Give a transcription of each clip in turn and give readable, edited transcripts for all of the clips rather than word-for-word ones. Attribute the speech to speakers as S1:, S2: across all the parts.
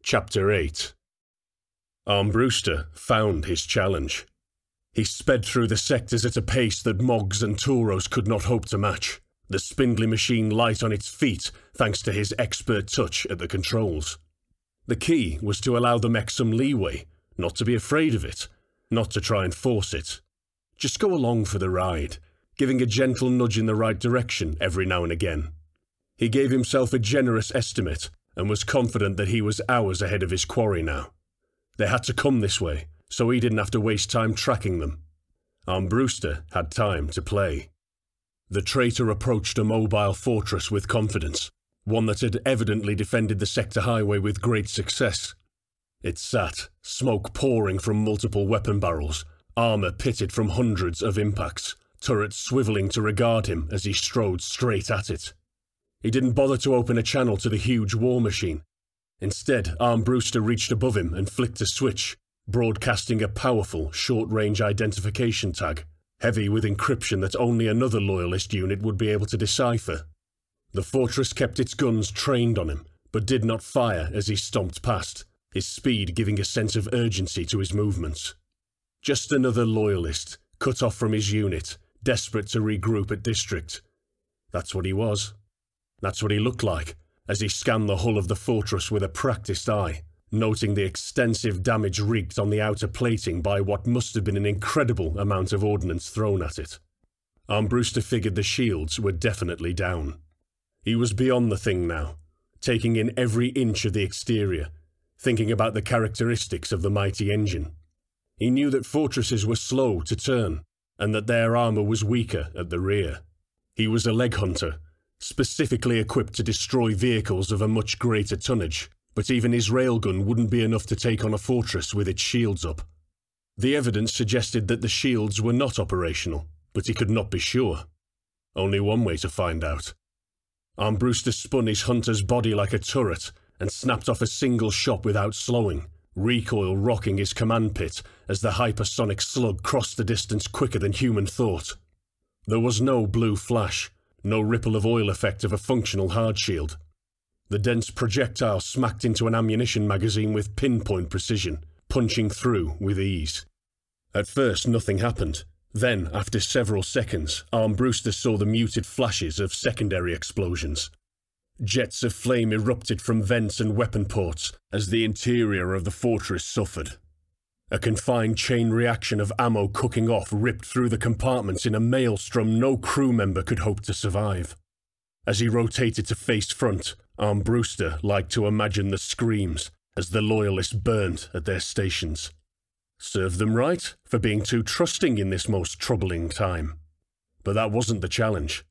S1: Chapter 8. Armbruster found his challenge. He sped through the sectors at a pace that Mogs and Tauros could not hope to match, the spindly machine light on its feet thanks to his expert touch at the controls. The key was to allow the mech some leeway, not to be afraid of it, not to try and force it. Just go along for the ride, giving a gentle nudge in the right direction every now and again. He gave himself a generous estimate and was confident that he was hours ahead of his quarry now. They had to come this way, so he didn't have to waste time tracking them. Armbruster had time to play. The traitor approached a mobile fortress with confidence, one that had evidently defended the sector highway with great success. It sat, smoke pouring from multiple weapon barrels, armour pitted from hundreds of impacts, turrets swivelling to regard him as he strode straight at it. He didn't bother to open a channel to the huge war machine. Instead, Armbruster reached above him and flicked a switch, broadcasting a powerful, short-range identification tag, heavy with encryption that only another loyalist unit would be able to decipher. The fortress kept its guns trained on him, but did not fire as he stomped past, his speed giving a sense of urgency to his movements. Just another loyalist, cut off from his unit, desperate to regroup at District. That's what he was. That's what he looked like, as he scanned the hull of the fortress with a practiced eye, noting the extensive damage wreaked on the outer plating by what must have been an incredible amount of ordnance thrown at it. Armbruster figured the shields were definitely down. He was beyond the thing now, taking in every inch of the exterior, thinking about the characteristics of the mighty engine. He knew that fortresses were slow to turn, and that their armour was weaker at the rear. He was a leg hunter, specifically equipped to destroy vehicles of a much greater tonnage, but even his railgun wouldn't be enough to take on a fortress with its shields up. The evidence suggested that the shields were not operational, but he could not be sure. Only one way to find out. Armbruster spun his hunter's body like a turret and snapped off a single shot without slowing, recoil rocking his command pit as the hypersonic slug crossed the distance quicker than human thought. There was no blue flash, no ripple of oil effect of a functional hard shield. The dense projectile smacked into an ammunition magazine with pinpoint precision, punching through with ease. At first nothing happened. Then, after several seconds, Armbruster saw the muted flashes of secondary explosions. Jets of flame erupted from vents and weapon ports as the interior of the fortress suffered. A confined chain reaction of ammo cooking off ripped through the compartments in a maelstrom no crew member could hope to survive. As he rotated to face front, Armbruster liked to imagine the screams as the loyalists burnt at their stations. Serve them right for being too trusting in this most troubling time. But that wasn't the challenge.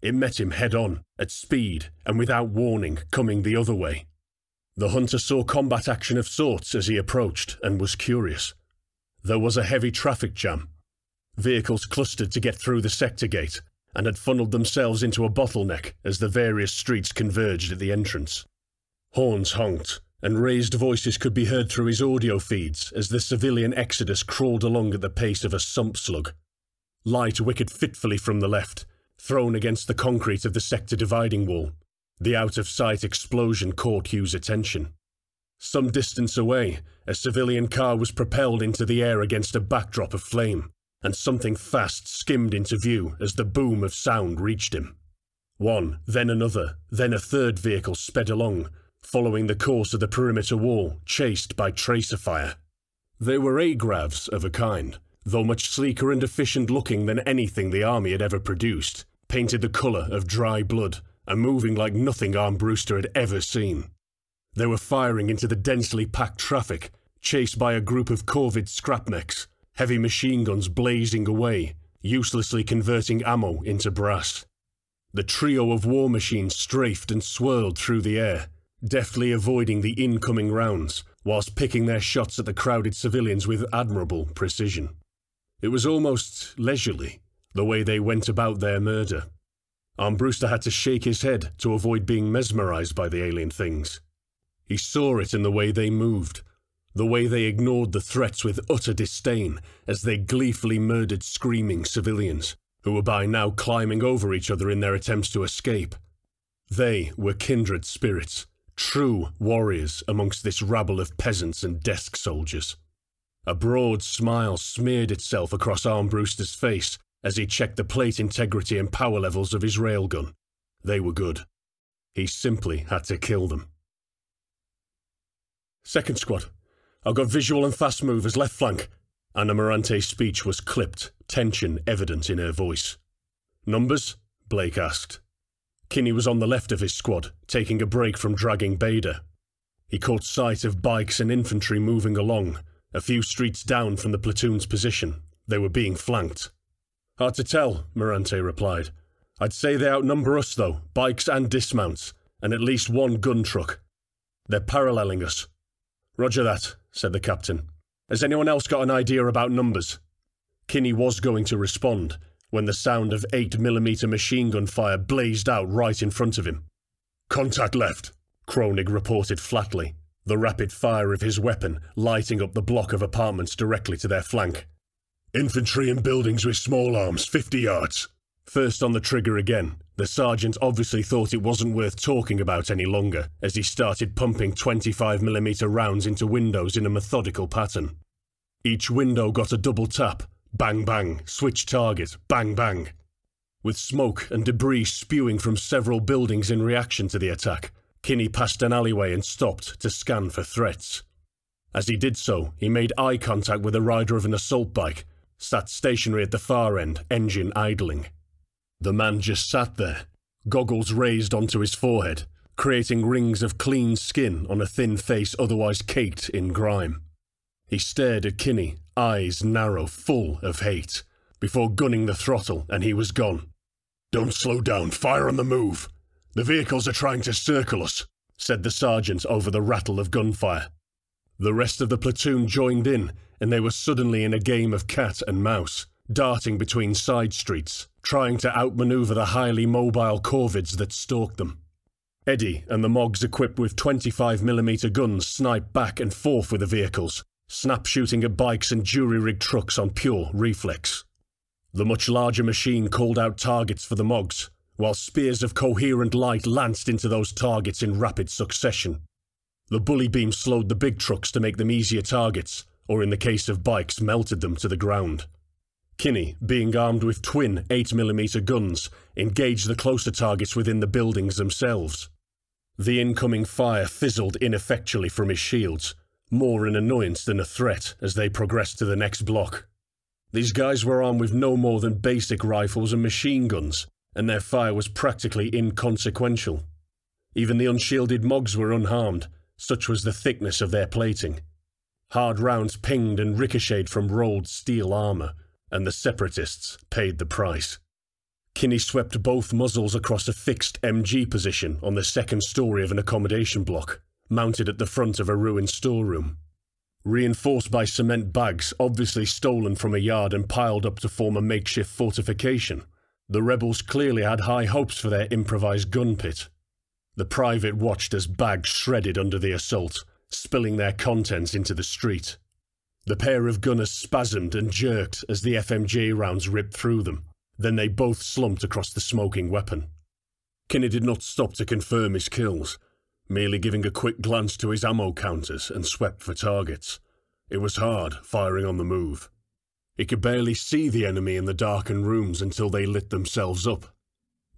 S1: It met him head-on, at speed, and without warning, coming the other way. The hunter saw combat action of sorts as he approached, and was curious. There was a heavy traffic jam. Vehicles clustered to get through the sector gate, and had funneled themselves into a bottleneck as the various streets converged at the entrance. Horns honked, and raised voices could be heard through his audio feeds as the civilian exodus crawled along at the pace of a sump slug. Light wickered fitfully from the left, thrown against the concrete of the sector dividing wall. The out-of-sight explosion caught Hugh's attention. Some distance away, a civilian car was propelled into the air against a backdrop of flame, and something fast skimmed into view as the boom of sound reached him. One, then another, then a third vehicle sped along, following the course of the perimeter wall, chased by tracer fire. They were agravs of a kind, though much sleeker and efficient-looking than anything the army had ever produced, painted the colour of dry blood, and moving like nothing Armbruster had ever seen. They were firing into the densely packed traffic, chased by a group of corvid scrap mechs, heavy machine guns blazing away, uselessly converting ammo into brass. The trio of war machines strafed and swirled through the air, deftly avoiding the incoming rounds, whilst picking their shots at the crowded civilians with admirable precision. It was almost leisurely, the way they went about their murder. Armbruster had to shake his head to avoid being mesmerized by the alien things. He saw it in the way they moved, the way they ignored the threats with utter disdain as they gleefully murdered screaming civilians, who were by now climbing over each other in their attempts to escape. They were kindred spirits, true warriors amongst this rabble of peasants and desk soldiers. A broad smile smeared itself across Armbruster's face as he checked the plate integrity and power levels of his railgun. They were good. He simply had to kill them. "Second squad, I've got visual and fast movers left flank." Anna Morante's speech was clipped, tension evident in her voice. "Numbers?" Blake asked. Kinny was on the left of his squad, taking a break from dragging Bader. He caught sight of bikes and infantry moving along, a few streets down from the platoon's position. They were being flanked. "Hard to tell," Morante replied. "I'd say they outnumber us though, bikes and dismounts, and at least one gun truck. They're paralleling us." "Roger that," said the captain. "Has anyone else got an idea about numbers?" Kinny was going to respond, when the sound of 8mm machine gun fire blazed out right in front of him. "Contact left," Kronig reported flatly, the rapid fire of his weapon lighting up the block of apartments directly to their flank. "Infantry and buildings with small arms, 50 yards. First on the trigger again, the sergeant obviously thought it wasn't worth talking about any longer as he started pumping 25mm rounds into windows in a methodical pattern. Each window got a double tap, bang bang, switch target, bang bang. With smoke and debris spewing from several buildings in reaction to the attack, Kinny passed an alleyway and stopped to scan for threats. As he did so, he made eye contact with a rider of an assault bike, sat stationary at the far end, engine idling. The man just sat there, goggles raised onto his forehead, creating rings of clean skin on a thin face otherwise caked in grime. He stared at Kinny, eyes narrow, full of hate, before gunning the throttle, and he was gone. "Don't slow down, fire on the move. The vehicles are trying to circle us," said the sergeant over the rattle of gunfire. The rest of the platoon joined in, and they were suddenly in a game of cat and mouse, darting between side streets, trying to outmaneuver the highly mobile corvids that stalked them. Eddie and the Mogs equipped with 25mm guns sniped back and forth with the vehicles, snap shooting at bikes and jury-rigged trucks on pure reflex. The much larger machine called out targets for the Mogs, while spears of coherent light lanced into those targets in rapid succession. The bully beam slowed the big trucks to make them easier targets, or in the case of bikes, melted them to the ground. Kinny, being armed with twin 8mm guns, engaged the closer targets within the buildings themselves. The incoming fire fizzled ineffectually from his shields, more an annoyance than a threat as they progressed to the next block. These guys were armed with no more than basic rifles and machine guns, and their fire was practically inconsequential. Even the unshielded Mogs were unharmed, such was the thickness of their plating. Hard rounds pinged and ricocheted from rolled steel armour, and the separatists paid the price. Kinny swept both muzzles across a fixed MG position on the second story of an accommodation block, mounted at the front of a ruined storeroom. Reinforced by cement bags obviously stolen from a yard and piled up to form a makeshift fortification, the rebels clearly had high hopes for their improvised gun pit. The private watched as bags shredded under the assault, spilling their contents into the street. The pair of gunners spasmed and jerked as the FMJ rounds ripped through them. Then they both slumped across the smoking weapon. Kinny did not stop to confirm his kills, merely giving a quick glance to his ammo counters and swept for targets. It was hard, firing on the move. He could barely see the enemy in the darkened rooms until they lit themselves up.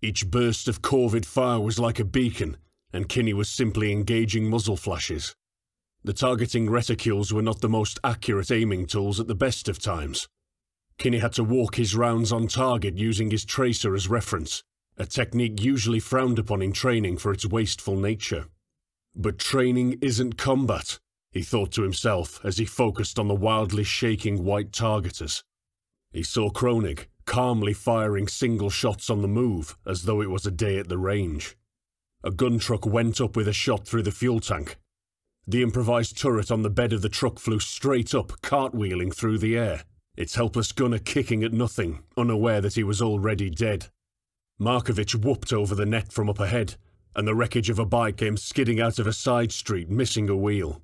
S1: Each burst of corvid fire was like a beacon, and Kinny was simply engaging muzzle flashes. The targeting reticules were not the most accurate aiming tools at the best of times. Kinny had to walk his rounds on target using his tracer as reference, a technique usually frowned upon in training for its wasteful nature. But training isn't combat, he thought to himself as he focused on the wildly shaking white targeters. He saw Kronig calmly firing single shots on the move as though it was a day at the range. A gun truck went up with a shot through the fuel tank. The improvised turret on the bed of the truck flew straight up, cartwheeling through the air, its helpless gunner kicking at nothing, unaware that he was already dead. Markovich whooped over the net from up ahead, and the wreckage of a bike came skidding out of a side street, missing a wheel.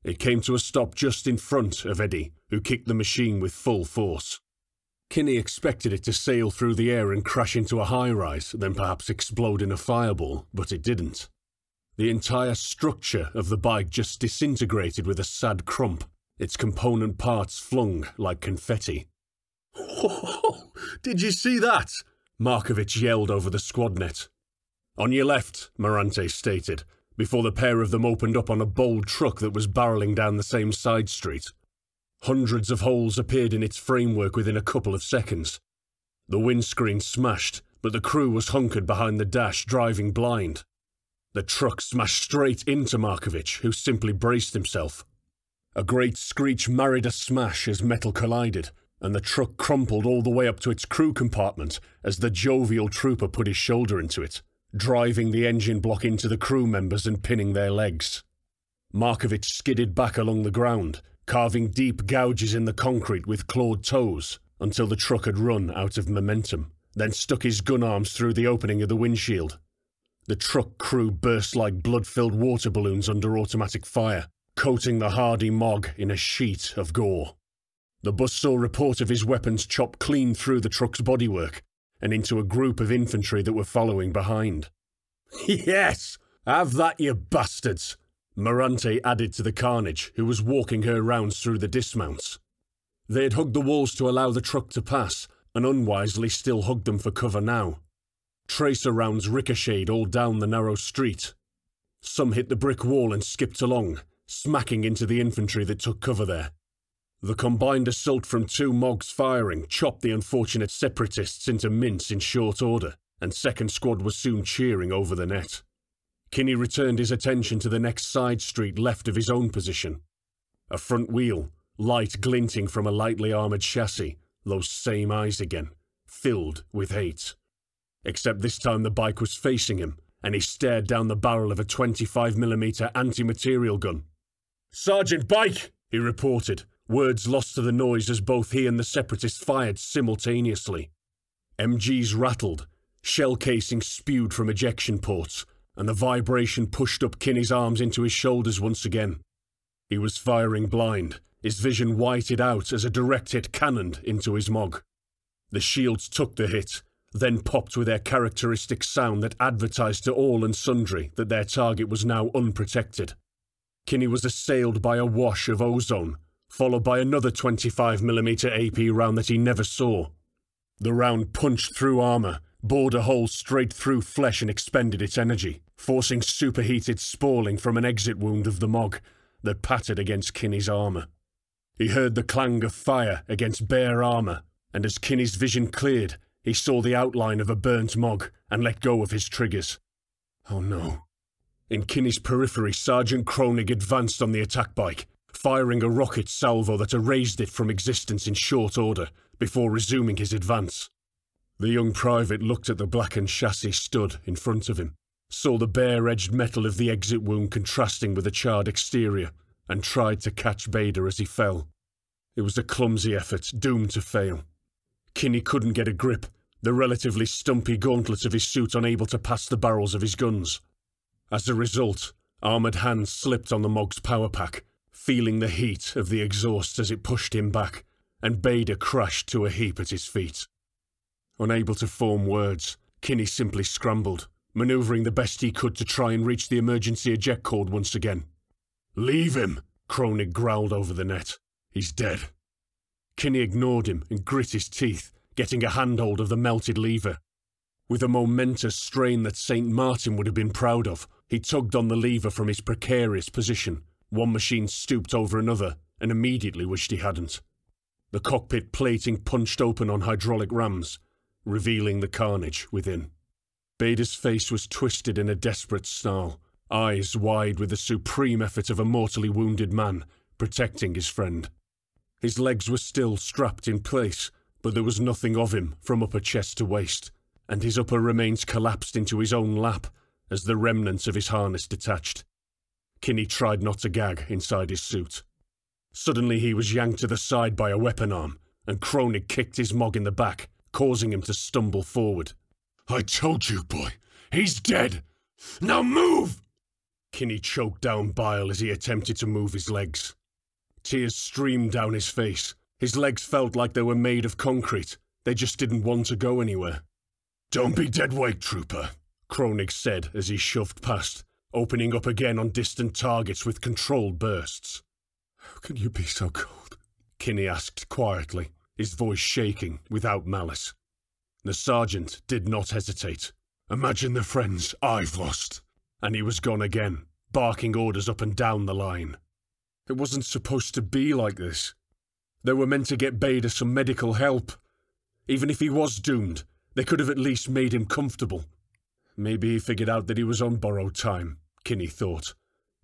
S1: It came to a stop just in front of Eddie, who kicked the machine with full force. Kinny expected it to sail through the air and crash into a high-rise, then perhaps explode in a fireball, but it didn't. The entire structure of the bike just disintegrated with a sad crump, its component parts flung like confetti. "Oh, did you see that?" Markovich yelled over the squad net. "On your left," Morante stated, before the pair of them opened up on a bold truck that was barreling down the same side street. Hundreds of holes appeared in its framework within a couple of seconds. The windscreen smashed, but the crew was hunkered behind the dash, driving blind. The truck smashed straight into Markovich, who simply braced himself. A great screech married a smash as metal collided, and the truck crumpled all the way up to its crew compartment as the jovial trooper put his shoulder into it, driving the engine block into the crew members and pinning their legs. Markovich skidded back along the ground, carving deep gouges in the concrete with clawed toes until the truck had run out of momentum, then stuck his gun arms through the opening of the windshield. The truck crew burst like blood-filled water balloons under automatic fire, coating the hardy Mog in a sheet of gore. The bus saw report of his weapons chop clean through the truck's bodywork and into a group of infantry that were following behind. "Yes! Have that, you bastards!" Morante added to the carnage, who was walking her rounds through the dismounts. They had hugged the walls to allow the truck to pass, and unwisely still hugged them for cover now. Tracer rounds ricocheted all down the narrow street. Some hit the brick wall and skipped along, smacking into the infantry that took cover there. The combined assault from two Mogs firing chopped the unfortunate separatists into mince in short order, and second squad was soon cheering over the net. Kinny returned his attention to the next side street left of his own position. A front wheel, light glinting from a lightly armoured chassis, those same eyes again, filled with hate. Except this time the bike was facing him, and he stared down the barrel of a 25mm anti-material gun. "Sergeant Bike!" he reported, words lost to the noise as both he and the separatist fired simultaneously. MGs rattled, shell casings spewed from ejection ports, and the vibration pushed up Kinny's arms into his shoulders once again. He was firing blind, his vision whited out as a direct hit cannoned into his Mog. The shields took the hit, then popped with their characteristic sound that advertised to all and sundry that their target was now unprotected. Kinny was assailed by a wash of ozone, followed by another 25mm AP round that he never saw. The round punched through armour, bored a hole straight through flesh and expended its energy, forcing superheated spalling from an exit wound of the Mog that pattered against Kinny's armour. He heard the clang of fire against bare armour, and as Kinny's vision cleared, he saw the outline of a burnt Mog and let go of his triggers. Oh no. In Kinny's periphery, Sergeant Kronig advanced on the attack bike, firing a rocket salvo that erased it from existence in short order before resuming his advance. The young private looked at the blackened chassis stood in front of him, saw the bare-edged metal of the exit wound contrasting with the charred exterior, and tried to catch Bader as he fell. It was a clumsy effort, doomed to fail. Kinny couldn't get a grip, the relatively stumpy gauntlet of his suit unable to pass the barrels of his guns. As a result, armoured hands slipped on the Mog's power pack, feeling the heat of the exhaust as it pushed him back, and Bader crashed to a heap at his feet. Unable to form words, Kinny simply scrambled, manoeuvring the best he could to try and reach the emergency eject cord once again. "Leave him," Kronig growled over the net. "He's dead." Kinny ignored him and grit his teeth, getting a handhold of the melted lever. With a momentous strain that St. Martin would have been proud of, he tugged on the lever from his precarious position. One machine stooped over another, and immediately wished he hadn't. The cockpit plating punched open on hydraulic rams, revealing the carnage within. Bader's face was twisted in a desperate snarl, eyes wide with the supreme effort of a mortally wounded man protecting his friend. His legs were still strapped in place, but there was nothing of him from upper chest to waist, and his upper remains collapsed into his own lap as the remnants of his harness detached. Kinny tried not to gag inside his suit. Suddenly he was yanked to the side by a weapon arm, and Kronig kicked his Mog in the back, causing him to stumble forward. "I told you, boy, he's dead! Now move!" Kinny choked down bile as he attempted to move his legs. Tears streamed down his face. His legs felt like they were made of concrete. They just didn't want to go anywhere. "Don't be dead weight, trooper," Kronig said as he shoved past, opening up again on distant targets with controlled bursts. "How can you be so cold?" Kinny asked quietly, his voice shaking without malice. The sergeant did not hesitate. "Imagine the friends I've lost." And he was gone again, barking orders up and down the line. It wasn't supposed to be like this. They were meant to get Bader some medical help. Even if he was doomed, they could have at least made him comfortable. Maybe he figured out that he was on borrowed time, Kinny thought,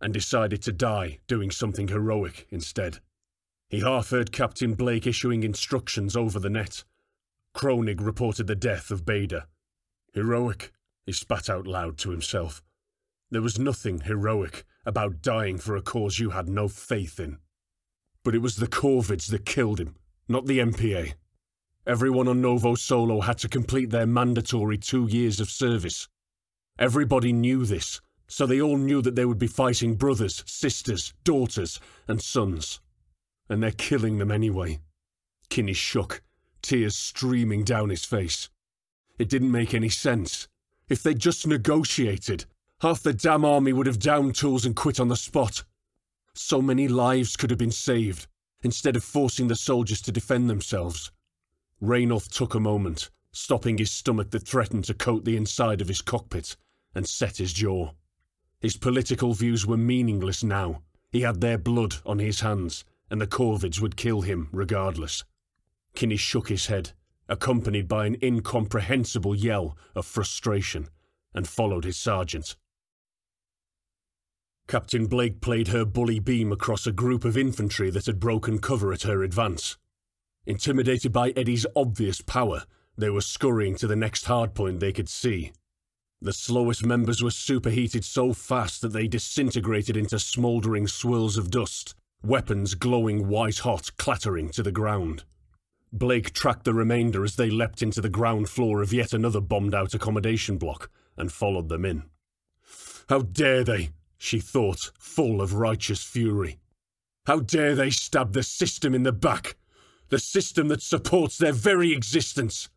S1: and decided to die doing something heroic instead. He half heard Captain Blake issuing instructions over the net. Kronig reported the death of Bader. Heroic, he spat out loud to himself. There was nothing heroic about dying for a cause you had no faith in. But it was the Corvids that killed him, not the MPA. Everyone on Novo Solo had to complete their mandatory 2 years of service. Everybody knew this, so they all knew that they would be fighting brothers, sisters, daughters, and sons. And they're killing them anyway. Kinny shook, tears streaming down his face. It didn't make any sense. If they'd just negotiated, half the damn army would have downed tools and quit on the spot. So many lives could have been saved, instead of forcing the soldiers to defend themselves. Ranulph took a moment, stopping his stomach that threatened to coat the inside of his cockpit, and set his jaw. His political views were meaningless now. He had their blood on his hands, and the Corvids would kill him regardless. Kinny shook his head, accompanied by an incomprehensible yell of frustration, and followed his sergeant. Captain Blake played her bully beam across a group of infantry that had broken cover at her advance. Intimidated by Eddie's obvious power, they were scurrying to the next hardpoint they could see. The slowest members were superheated so fast that they disintegrated into smouldering swirls of dust, weapons glowing white-hot, clattering to the ground. Blake tracked the remainder as they leapt into the ground floor of yet another bombed-out accommodation block, and followed them in. How dare they, she thought, full of righteous fury. How dare they stab the system in the back, the system that supports their very existence.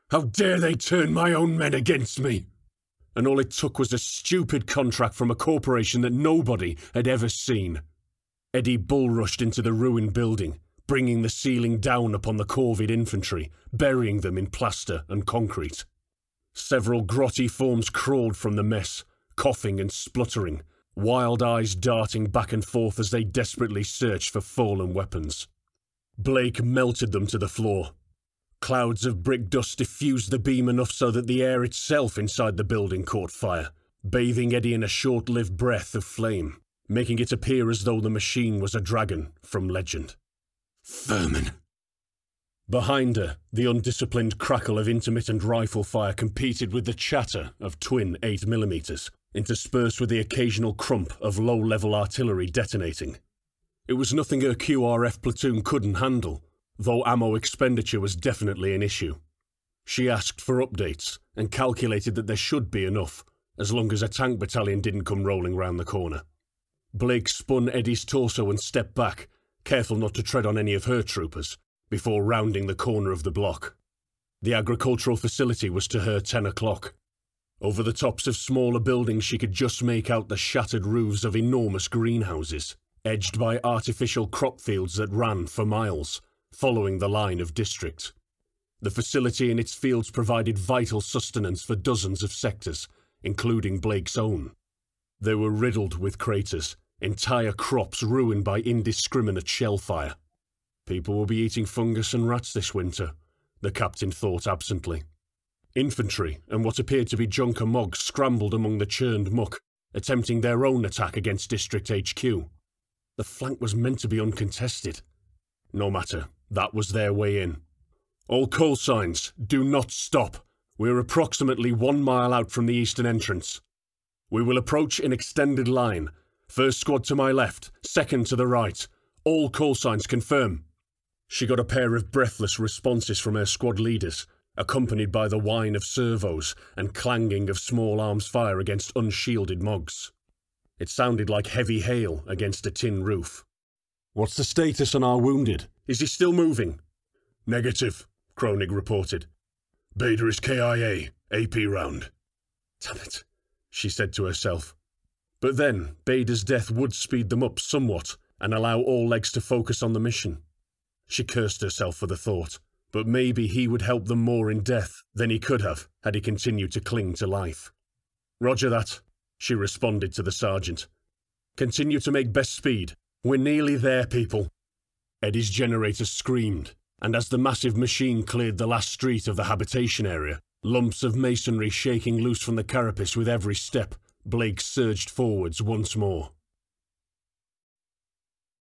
S1: How dare they turn my own men against me. And all it took was a stupid contract from a corporation that nobody had ever seen. Eddie bull-rushed into the ruined building, bringing the ceiling down upon the Corvid infantry, burying them in plaster and concrete. Several grotty forms crawled from the mess, coughing and spluttering, wild eyes darting back and forth as they desperately searched for fallen weapons. Blake melted them to the floor. Clouds of brick dust diffused the beam enough so that the air itself inside the building caught fire, bathing Eddie in a short-lived breath of flame, making it appear as though the machine was a dragon from legend. Vermin. Behind her, the undisciplined crackle of intermittent rifle fire competed with the chatter of twin 8mm, interspersed with the occasional crump of low-level artillery detonating. It was nothing her QRF platoon couldn't handle, though ammo expenditure was definitely an issue. She asked for updates, and calculated that there should be enough, as long as a tank battalion didn't come rolling round the corner. Blake spun Eddie's torso and stepped back, careful not to tread on any of her troopers, before rounding the corner of the block. The agricultural facility was to her 10 o'clock. Over the tops of smaller buildings she could just make out the shattered roofs of enormous greenhouses, edged by artificial crop fields that ran for miles, following the line of district. The facility and its fields provided vital sustenance for dozens of sectors, including Blake's own. They were riddled with craters, entire crops ruined by indiscriminate shellfire. People will be eating fungus and rats this winter, the captain thought absently. Infantry and what appeared to be Junker Mogs scrambled among the churned muck, attempting their own attack against District HQ. The flank was meant to be uncontested. No matter, that was their way in. All call signs, do not stop. We're approximately 1 mile out from the eastern entrance. We will approach in extended line. First squad to my left, second to the right. All call signs confirm. She got a pair of breathless responses from her squad leaders, accompanied by the whine of servos and clanging of small arms fire against unshielded Mogs. It sounded like heavy hail against a tin roof. What's the status on our wounded? Is he still moving? Negative, Kronig reported. Bader is KIA, AP round. Damn it, she said to herself. But then, Bader's death would speed them up somewhat and allow all legs to focus on the mission. She cursed herself for the thought, but maybe he would help them more in death than he could have had he continued to cling to life. "Roger that," she responded to the sergeant. "Continue to make best speed. We're nearly there, people." Eddie's generator screamed, and as the massive machine cleared the last street of the habitation area, lumps of masonry shaking loose from the carapace with every step, Blake surged forwards once more.